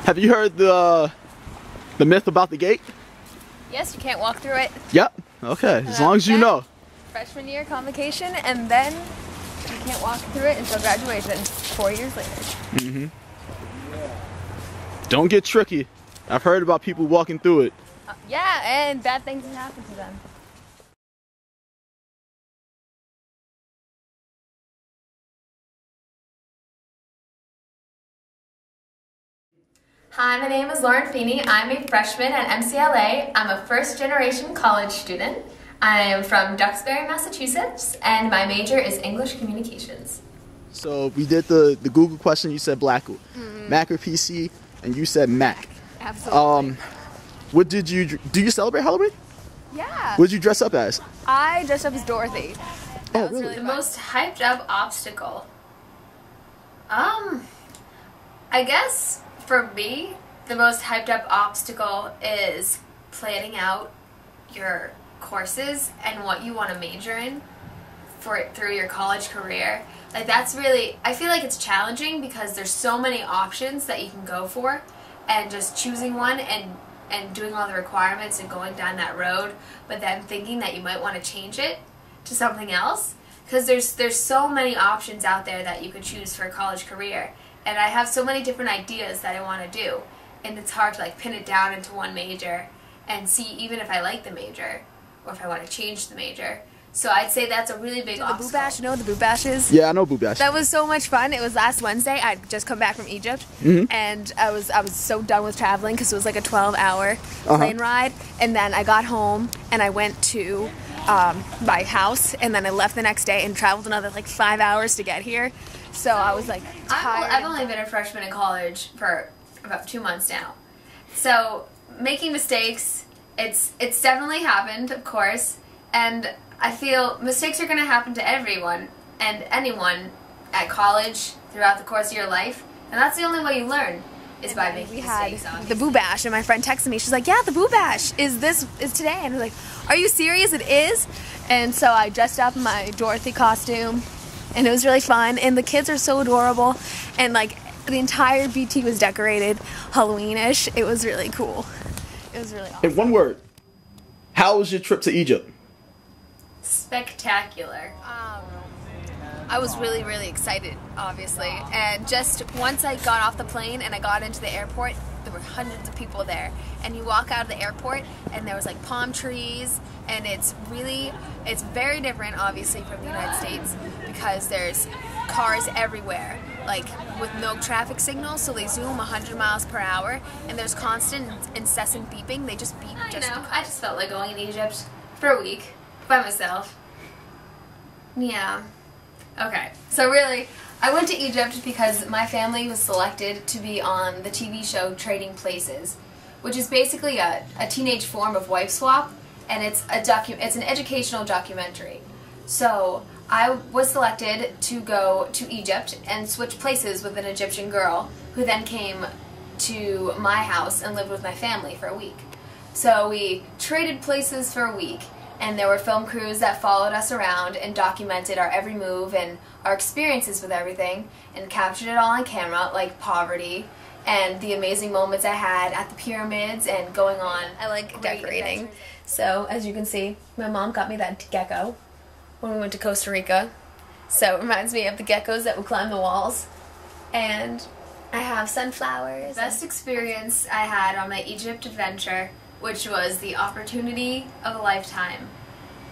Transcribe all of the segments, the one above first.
Have you heard the myth about the gate? Yes, you can't walk through it. Yep. Okay, as long as you know. Freshman year convocation, and then you can't walk through it until graduation, 4 years later. Mm-hmm. Don't get tricky. I've heard about people walking through it. Yeah, and bad things have happened to them. Hi, my name is Lauren Feeney. I'm a freshman at MCLA. I'm a first-generation college student. I am from Duxbury, Massachusetts, and my major is English Communications. So we did the Google question. You said Black, Mac or PC, and you said Mac. Absolutely. What did you do? You celebrate Halloween? Yeah. What did you dress up as? I dressed up as Dorothy. Oh, really? The most hyped up obstacle. I guess for me, the most hyped up obstacle is planning out your courses and what you want to major in through your college career. Like, that's really, I feel like it's challenging because there's so many options that you can go for, and just choosing one and doing all the requirements and going down that road, but then thinking that you might want to change it to something else, because there's so many options out there that you could choose for a college career, and I have so many different ideas that I want to do, and it's hard to like pin it down into one major and see even if I like the major or if I want to change the major. So I'd say that's a really big obstacle. The Boo Bash, you know what the Boo Bash is? Yeah, I know Boo Bash. That was so much fun. It was last Wednesday. I'd just come back from Egypt, and I was so done with traveling because it was like a 12-hour plane ride. And then I got home and I went to my house, and then I left the next day and traveled another like 5 hours to get here. So I was like tired. I've only been a freshman in college for about 2 months now. So making mistakes, it's definitely happened, of course, and I feel mistakes are going to happen to everyone and anyone at college throughout the course of your life, and that's the only way you learn is by making mistakes. We had the Boo Bash, and my friend texted me. She's like, "Yeah, the Boo Bash is today," and I was like, "Are you serious? It is?" And so I dressed up in my Dorothy costume, and it was really fun. And the kids are so adorable, and like the entire BT was decorated Halloween-ish. It was really cool. It was really awesome. In one word, how was your trip to Egypt? Spectacular. I was really, really excited, obviously, and just once I got off the plane and I got into the airport, there were hundreds of people there, and you walk out of the airport and there was like palm trees, and it's very different, obviously, from the United States because there's cars everywhere, like with no traffic signals, so they zoom 100 miles per hour, and there's constant, incessant beeping. They just beep. I just felt like going in Egypt for a week by myself. Yeah. Okay. So really, I went to Egypt because my family was selected to be on the TV show Trading Places, which is basically a teenage form of wife swap, and it's an educational documentary. So I was selected to go to Egypt and switch places with an Egyptian girl who then came to my house and lived with my family for a week. So we traded places for a week, and there were film crews that followed us around and documented our every move and our experiences with everything and captured it all on camera, like poverty and the amazing moments I had at the pyramids and going on. I like decorating. Adventures. So as you can see, my mom got me that gecko when we went to Costa Rica. So it reminds me of the geckos that would climb the walls. And I have sunflowers. The best experience I had on my Egypt adventure, which was the opportunity of a lifetime,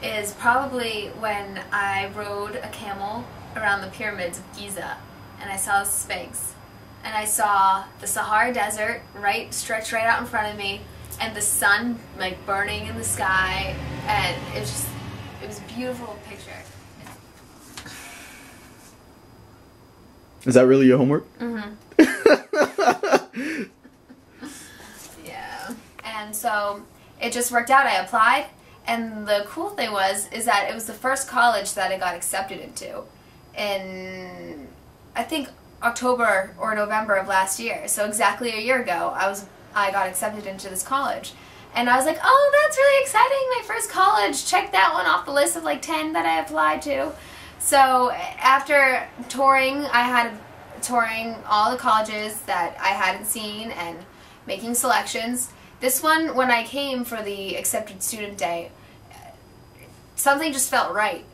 is probably when I rode a camel around the pyramids of Giza, and I saw the Sphinx, and I saw the Sahara Desert stretched right out in front of me, and the sun like burning in the sky, and it was a beautiful picture. Is that really your homework? Yeah. And so it just worked out. I applied, and the cool thing is that it was the first college that I got accepted into in, I think, October or November of last year. So exactly a year ago, I got accepted into this college. And I was like, oh, that's really exciting, my first college. Check that one off the list of like 10 that I applied to. So after touring, I had touring all the colleges that I hadn't seen and making selections. This one, when I came for the accepted student day, something just felt right.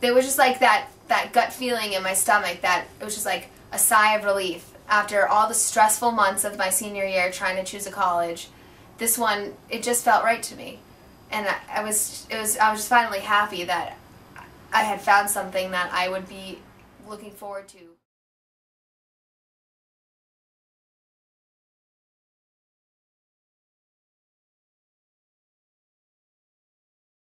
There was just like that gut feeling in my stomach that it was just like a sigh of relief after all the stressful months of my senior year trying to choose a college. This one, it just felt right to me, and I was just finally happy that I had found something that I would be looking forward to.